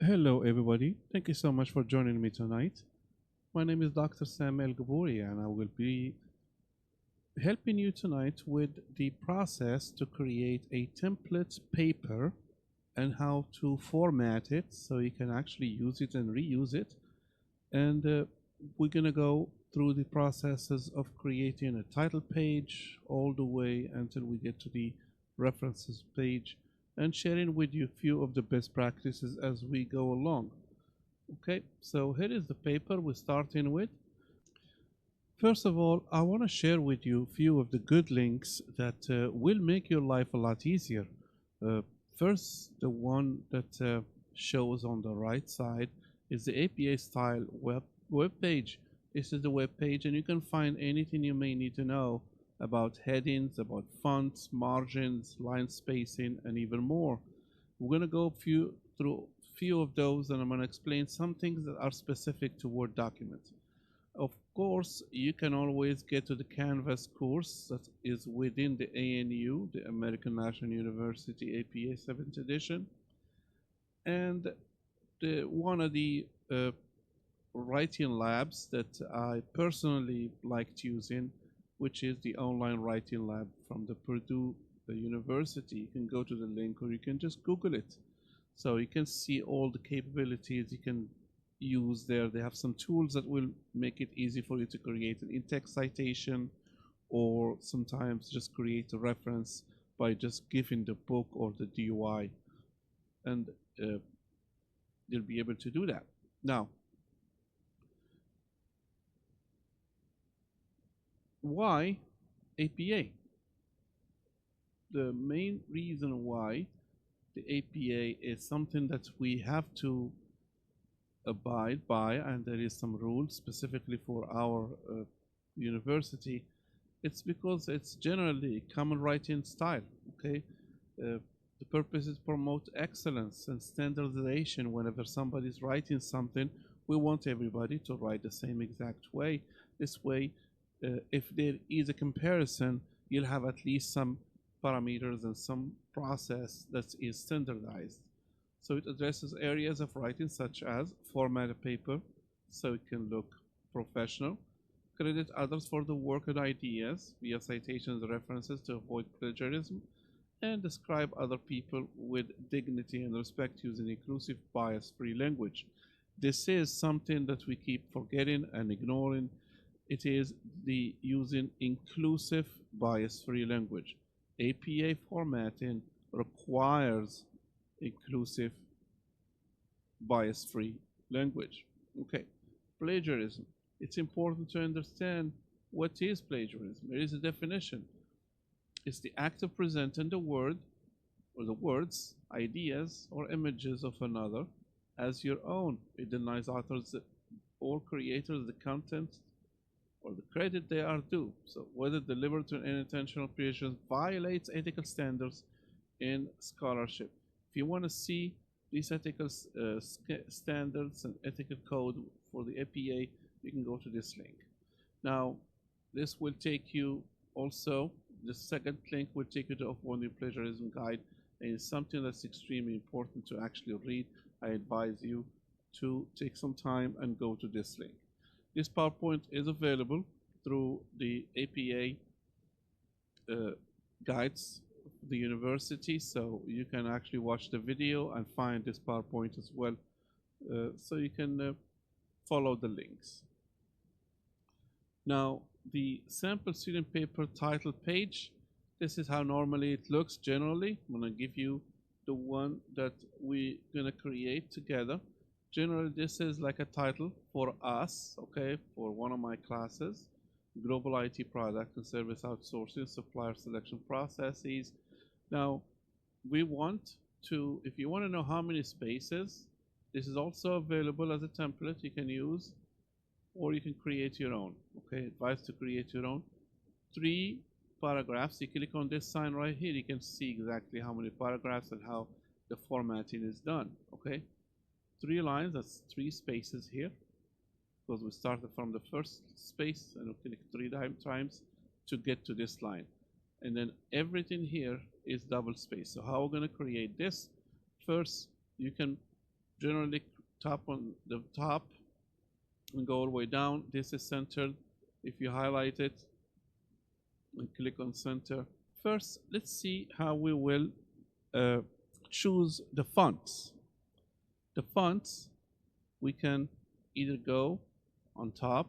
Hello, everybody. Thank you so much for joining me tonight. My name is Dr. Sam El Gabouri, and I will be helping you tonight with the process to create a template paper and how to format it so you can actually use it and reuse it. And we're going to go through the processes of creating a title page all the way until we get to the references page and sharing with you a few of the best practices as we go along. Okay, so here is the paper we're starting with. First of all, I want to share with you a few of the good links that will make your life a lot easier. Uh, First, the one that shows on the right side is the APA style web page. This is the web page, and you can find anything you may need to know about headings, about fonts, margins, line spacing, and even more. We're going to go through few of those, and I'm going to explain some things that are specific to Word documents. Of course, you can always get to the Canvas course that is within the ANU, the American National University APA 7th edition. And one of the writing labs that I personally liked using, which is the online writing lab from the Purdue University. You can go to the link or you can just Google it. So you can see all the capabilities you can use there. They have some tools that will make it easy for you to create an in-text citation or sometimes just create a reference by just giving the book or the DOI, and uh, you'll be able to do that. Now, why APA? The main reason why the APA is something that we have to abide by, and there is some rules specifically for our university. It's because it's generally common writing style. Okay, the purpose is promote excellence and standardization. Whenever somebody is writing something, we want everybody to write the same exact way. This way, if there is a comparison, you'll have at least some parameters and some process that is standardized. So it addresses areas of writing such as format a paper so it can look professional, credit others for the work and ideas via citations and references to avoid plagiarism, and describe other people with dignity and respect using inclusive bias-free language. This is something that we keep forgetting and ignoring. It is the using inclusive bias-free language. APA formatting requires inclusive bias-free language. Okay, plagiarism. It's important to understand what is plagiarism. There is a definition. It's the act of presenting the word or the words, ideas, or images of another as your own. It denies authors or creators the content or the credit they are due. So whether delivered to an unintentional creation violates ethical standards in scholarship. If you want to see these ethical standards and ethical code for the APA, you can go to this link. Now, this will take you also, the second link will take you to Avoiding Plagiarism Guide, and it's something that's extremely important to actually read. I advise you to take some time and go to this link. This PowerPoint is available through the APA guides of the university, so you can actually watch the video and find this PowerPoint as well, so you can follow the links. Now, the sample student paper title page, this is how normally it looks generally. I'm going to give you the one that we're going to create together. Generally, this is like a title for us, okay, for one of my classes, Global IT Product and Service Outsourcing, Supplier Selection Processes. Now, we want to, if you want to know how many spaces, this is also available as a template you can use, or you can create your own. Okay, advice to create your own. 3 paragraphs. You click on this sign right here, you can see exactly how many paragraphs and how the formatting is done. Okay, 3 lines, that's 3 spaces here, because we started from the first space and we click 3 times to get to this line. And then everything here is double space. So how we're going to create this? First, you can generally tap on the top and go all the way down. This is centered. If you highlight it and click on center. First, let's see how we will uh, choose the fonts. The fonts, we can either go on top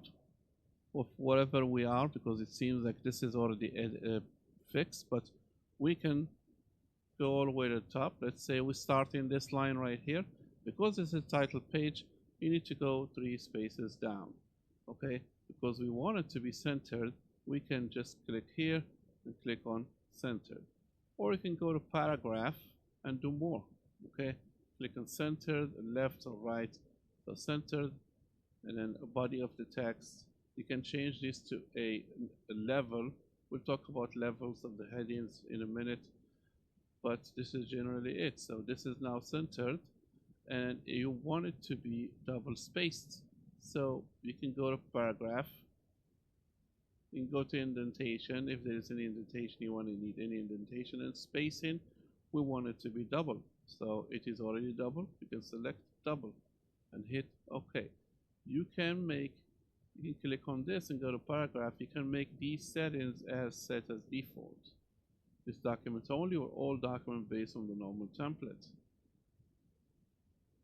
of whatever we are, because it seems like this is already fixed, but we can go all the way to the top. Let's say we start in this line right here. Because it's a title page, you need to go 3 spaces down, okay? Because we want it to be centered, we can just click here and click on centered. Or you can go to paragraph and do more, okay? Click on centered, left or right, so centered, and then a body of the text. You can change this to a level. We'll talk about levels of the headings in a minute, but this is generally it. So this is now centered, and you want it to be double spaced. So you can go to paragraph, you can go to indentation. If there is any indentation, you want to need any indentation, and spacing, we want it to be double. So it is already double. You can select double and hit OK. You can click on this and go to paragraph. You can make these settings as set as default. This document only, or all document based on the normal template.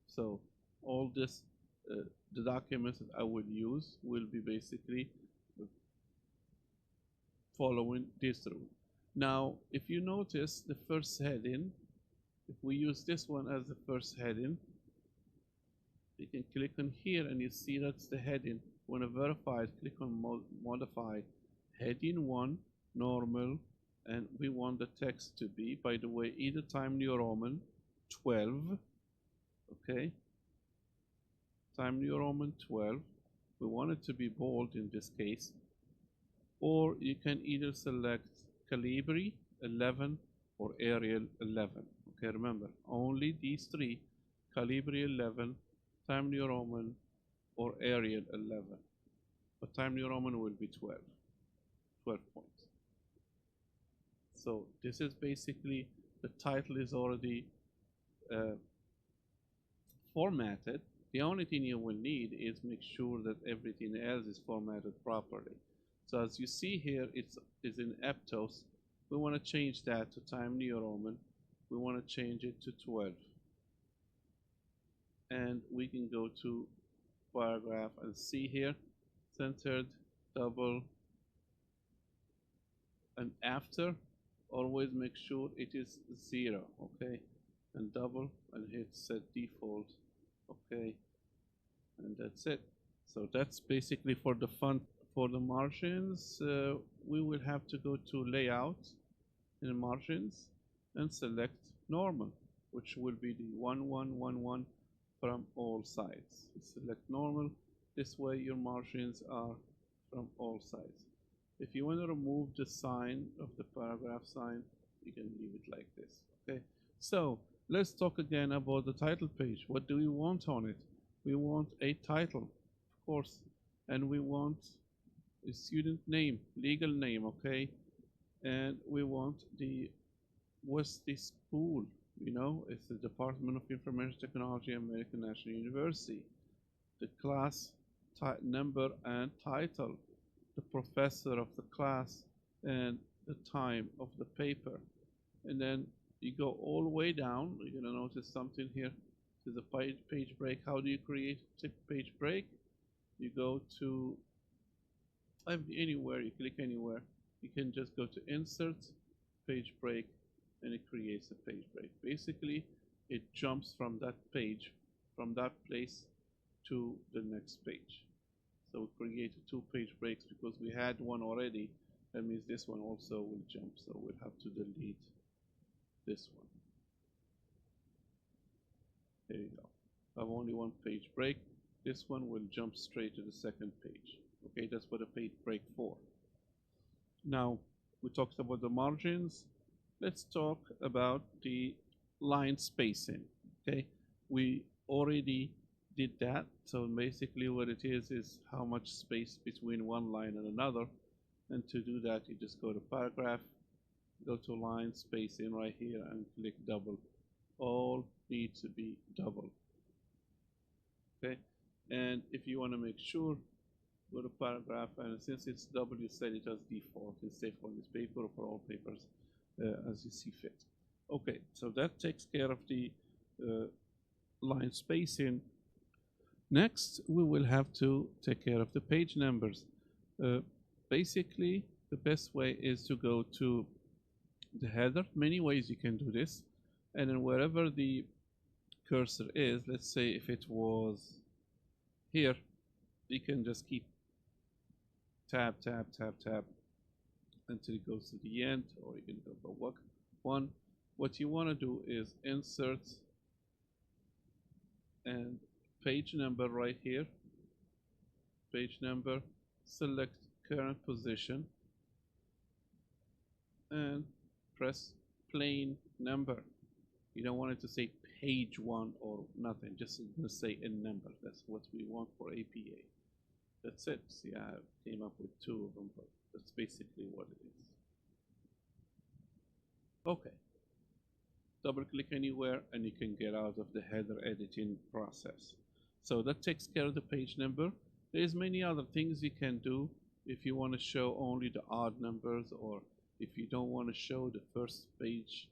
So all this, the documents that I will use will be basically following this rule. Now, if you notice the first heading, if we use this one as the first heading, you can click on here and you see that's the heading. When verified, click on modify heading 1 normal, and we want the text to be, by the way, either Times New Roman 12, okay, Times New Roman 12. We want it to be bold in this case, or you can either select Calibri 11 or Arial 11. Okay, remember only these three: Calibri 11, Times New Roman, or Arial 11. But Times New Roman will be 12 points. So this is basically, the title is already formatted. The only thing you will need is make sure that everything else is formatted properly. So as you see here, it's in Aptos. We want to change that to Times New Roman. We want to change it to 12. And we can go to paragraph and see here, centered, double, and after, always make sure it is 0, okay? And double and hit set default, okay? And that's it. So that's basically for the font. For the margins, we will have to go to layout in margins and select normal, which will be the 1111 from all sides. Select normal. This way your margins are from all sides. If you want to remove the sign of the paragraph sign, you can leave it like this. Okay. So let's talk again about the title page. What do we want on it? We want a title, of course, and we want a student name, legal name, okay? And we want what's the school, you know, it's the Department of Information Technology, American National University. The class number and title, the professor of the class, and the time of the paper. And then you go all the way down, you're gonna notice something here. There's a page break. How do you create a page break? You go to anywhere, you click anywhere. You can just go to insert, page break, and it creates a page break. Basically, it jumps from that page, from that place to the next page. So we created 2 page breaks because we had one already. That means this one also will jump. So we'll have to delete this one. There you go. I have only 1 page break. This one will jump straight to the second page. Okay, that's what a page break for. Now, we talked about the margins. Let's talk about the line spacing. Okay, we already did that. So basically what it is how much space between one line and another. And to do that, you just go to paragraph, go to line spacing right here and click double. All need to be double. Okay, and if you want to make sure, go to paragraph, and since it's W, set it as default. It's safe for this paper or for all papers as you see fit. Okay, so that takes care of the uh, line spacing. Next, we will have to take care of the page numbers. Uh, Basically, the best way is to go to the header. Many ways you can do this. And then wherever the cursor is, let's say if it was here, you can just keep tab, tab, tab, tab until it goes to the end, or you can go for one. What you want to do is insert and page number right here, page number, select current position, and press plain number. You don't want it to say page 1 or nothing, just say a number. That's what we want for APA. That's it. See, I came up with 2 of them, but that's basically what it is. Okay. Double click anywhere and you can get out of the header editing process. So that takes care of the page number. There's many other things you can do if you want to show only the odd numbers, or if you don't want to show the first page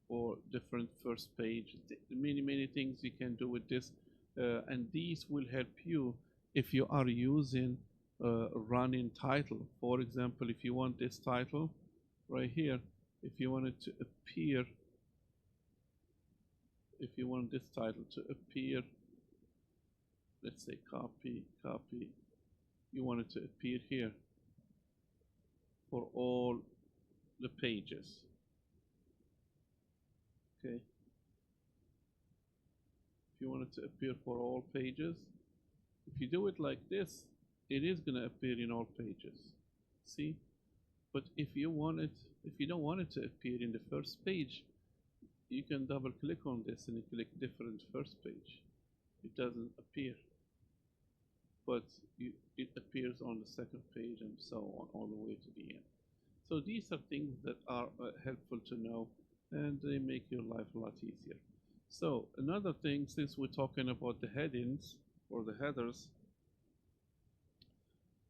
or different first page. Many things you can do with this, and these will help you if you are using running title. For example, if you want this title right here, if you want it to appear, if you want this title to appear, let's say copy, you want it to appear here for all the pages. Okay. If you want it to appear for all pages, if you do it like this, it is going to appear in all pages. See? But if you don't want it to appear in the first page, you can double click on this and you click different first page. It doesn't appear, but it appears on the second page and so on all the way to the end. So these are things that are helpful to know, and they make your life a lot easier. So another thing, since we're talking about the headings or the headers,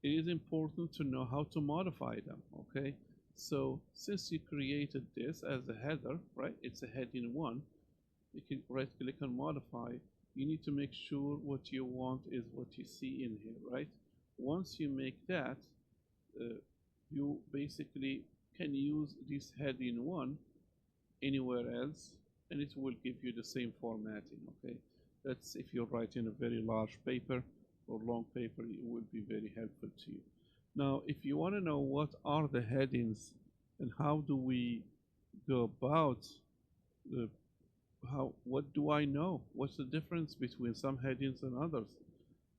it is important to know how to modify them. Okay, so since you created this as a header, right, it's a heading 1, you can right click on modify. You need to make sure what you want is what you see in here, right? Once you make that, you basically can use this heading 1 anywhere else and it will give you the same formatting. Okay, that's if you're writing a very large paper or long paper, it will be very helpful to you. Now if you want to know what are the headings and how do we go about the what do I know, what's the difference between some headings and others?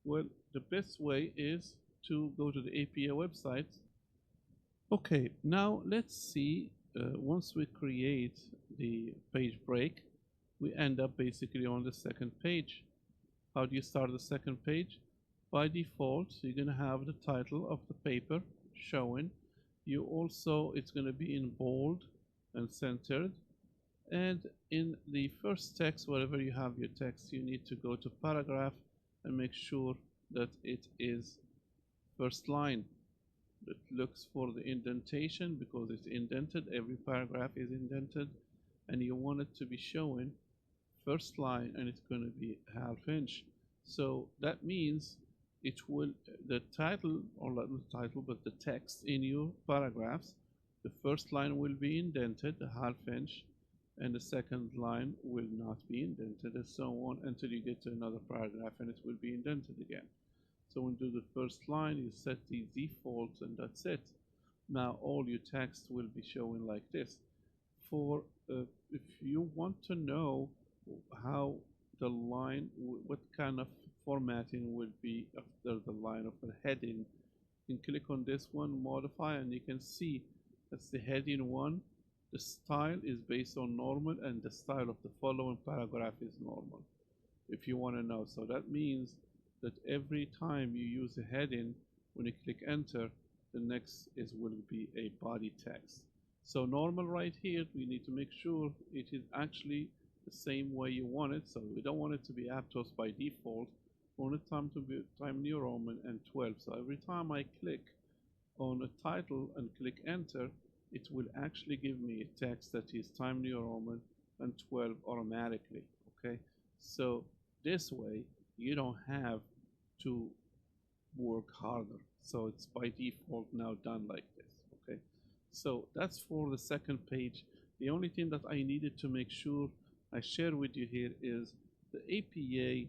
Well, the best way is to go to the APA website. Okay, now let's see, once we create the page break, we end up basically on the second page. How do you start the second page? By default, you're going to have the title of the paper showing. It's going to be in bold and centered. And in the first text, wherever you have your text, you need to go to paragraph and make sure that it is first line. It looks for the indentation because it's indented. Every paragraph is indented, and you want it to be showing first line, and it's going to be ½ inch. So that means the title, or not the title, but the text in your paragraphs, the first line will be indented, ½ inch, and the second line will not be indented, and so on until you get to another paragraph and it will be indented again. So when you do the first line, you set the default and that's it. Now all your text will be showing like this. If you want to know how the line, what kind of formatting will be after the line of the heading, you can click on this one, modify, and you can see that's the heading 1. The style is based on normal and the style of the following paragraph is normal, if you want to know. So that means that every time you use a heading, when you click enter, the next will be a body text. So normal right here, we need to make sure it is actually the same way you want it. So we don't want it to be Aptos by default. We want it time to be Time New Roman and 12. So every time I click on a title and click enter, it will actually give me a text that is Time New Roman and 12 automatically. Okay, so this way you don't have to work harder. So it's by default now done like this. Okay, so that's for the second page. The only thing that I needed to make sure I share with you here is the APA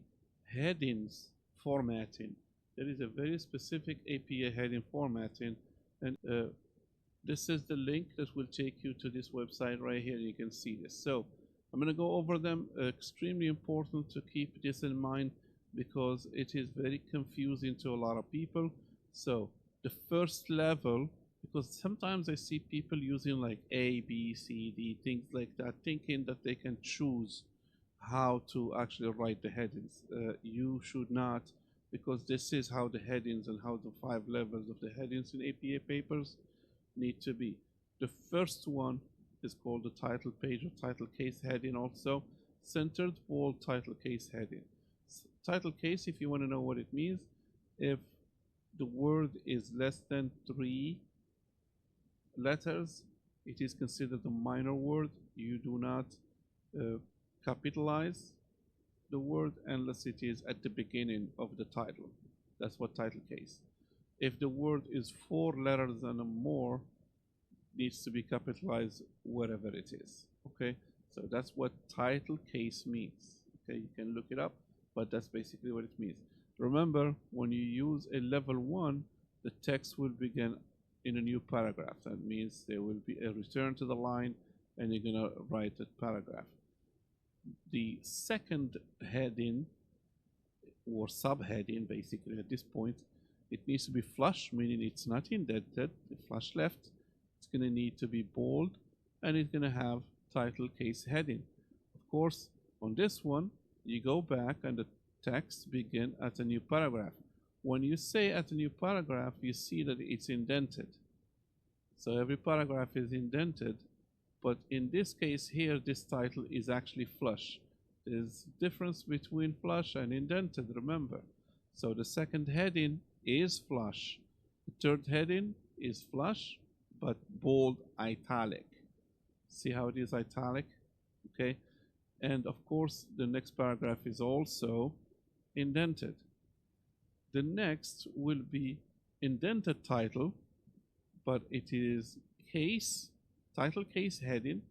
headings formatting. There is a very specific APA heading formatting, and this is the link that will take you to this website right here. You can see this. So I'm going to go over them. Extremely important to keep this in mind because it is very confusing to a lot of people. So the first level, because sometimes I see people using like A, B, C, D, things like that, thinking that they can choose how to actually write the headings. You should not, because this is how the headings and how the 5 levels of the headings in APA papers need to be. The first one is called the title page or title case heading, also centered bold title case heading. Title case, if you want to know what it means, if the word is less than 3 letters, it is considered a minor word. You do not capitalize the word unless it is at the beginning of the title. That's what title case. If the word is 4 letters and more, needs to be capitalized wherever it is. Okay, so that's what title case means. Okay, you can look it up, but that's basically what it means. Remember, when you use a level 1, the text will begin in a new paragraph. That means there will be a return to the line and you're gonna write a paragraph. The second heading or subheading, basically at this point, it needs to be flush, meaning it's not indented, flush left. It's going to need to be bold and it's going to have title case heading. Of course, on this one, you go back and the text begin at a new paragraph. When you say at a new paragraph, you see that it's indented. So every paragraph is indented, but in this case here, this title is actually flush. There's a difference between flush and indented, remember. So the second heading is flush. The third heading is flush, but bold italic. See how it is italic? Okay. And of course, the next paragraph is also indented. The next will be indented title, but it is case, title case heading,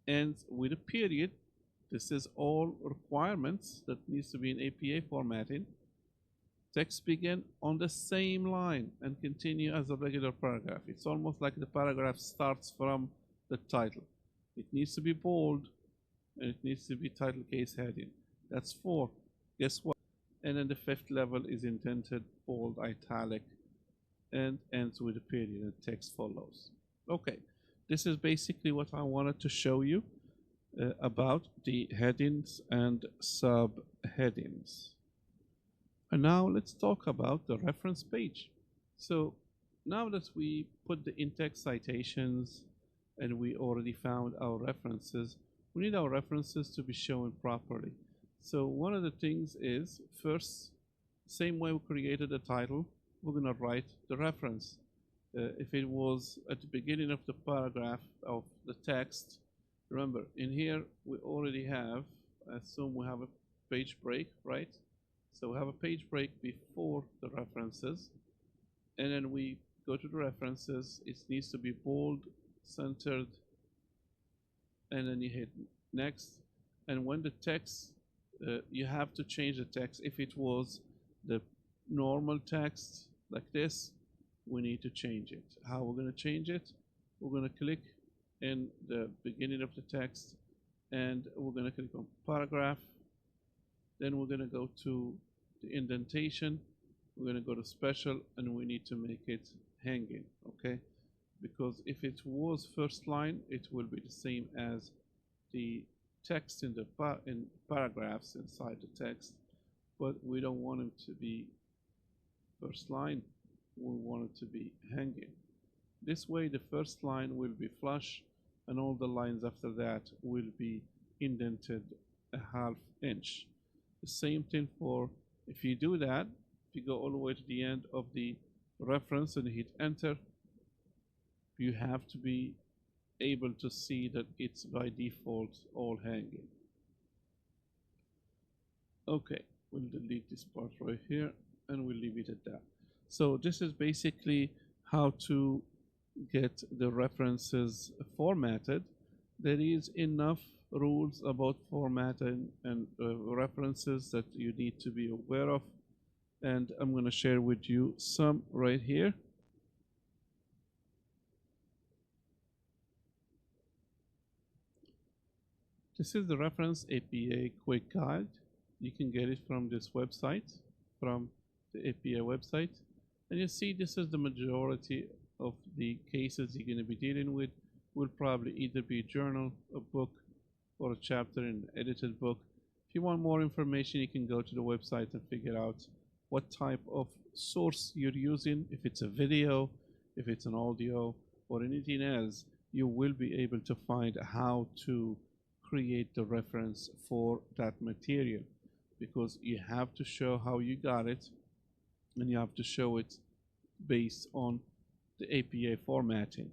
and with a period. This is all requirements that needs to be in APA formatting. Text begin on the same line and continue as a regular paragraph. It's almost like the paragraph starts from the title. It needs to be bold and it needs to be title case heading. That's 4. Guess what? And then the 5th level is indented, bold, italic, and ends with a period and text follows. Okay, this is basically what I wanted to show you about the headings and subheadings. And now let's talk about the reference page. So now that we put the in-text citations and we already found our references, we need our references to be shown properly. So one of the things is, first, same way we created a title, we're going to write the reference. If it was at the beginning of the paragraph of the text, remember, in here we already have, I assume we have a page break, right? So we have a page break before the references, and then we go to the references. It needs to be bold, centered, and then you hit next. And when the text, you have to change the text. If it was the normal text like this, we need to change it. How we're going to change it? We're going to click in the beginning of the text, and we're going to click on paragraph. Then we're going to go to the indentation. We're going to go to special, and we need to make it hanging, okay? Because if it was first line, it will be the same as the text in the paragraphs inside the text, but we don't want it to be first line. We want it to be hanging. This way, the first line will be flush, and all the lines after that will be indented a half inch. The same thing for, if you do that, if you go all the way to the end of the reference and hit enter, you have to be able to see that it's by default all hanging. Okay, we'll delete this part right here and we'll leave it at that. So this is basically how to get the references formatted. There is enough rules about formatting and references that you need to be aware of, and I'm going to share with you some right here. This is the Reference APA Quick Guide. You can get it from this website, from the APA website. And you see this is the majority of the cases you're going to be dealing with. Will probably either be a journal, a book, or a chapter in an edited book. If you want more information, you can go to the website and figure out what type of source you're using. If it's a video, if it's an audio, or anything else, you will be able to find how to create the reference for that material, because you have to show how you got it and you have to show it based on the APA formatting.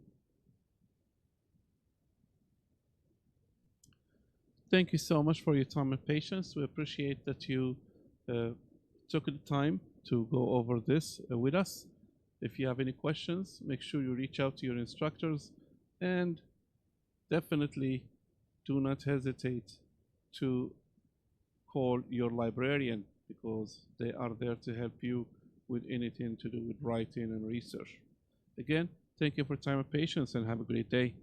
Thank you so much for your time and patience. We appreciate that you took the time to go over this with us. If you have any questions, make sure you reach out to your instructors, and definitely do not hesitate to call your librarian, because they are there to help you with anything to do with writing and research. Again, thank you for your time and patience, and have a great day.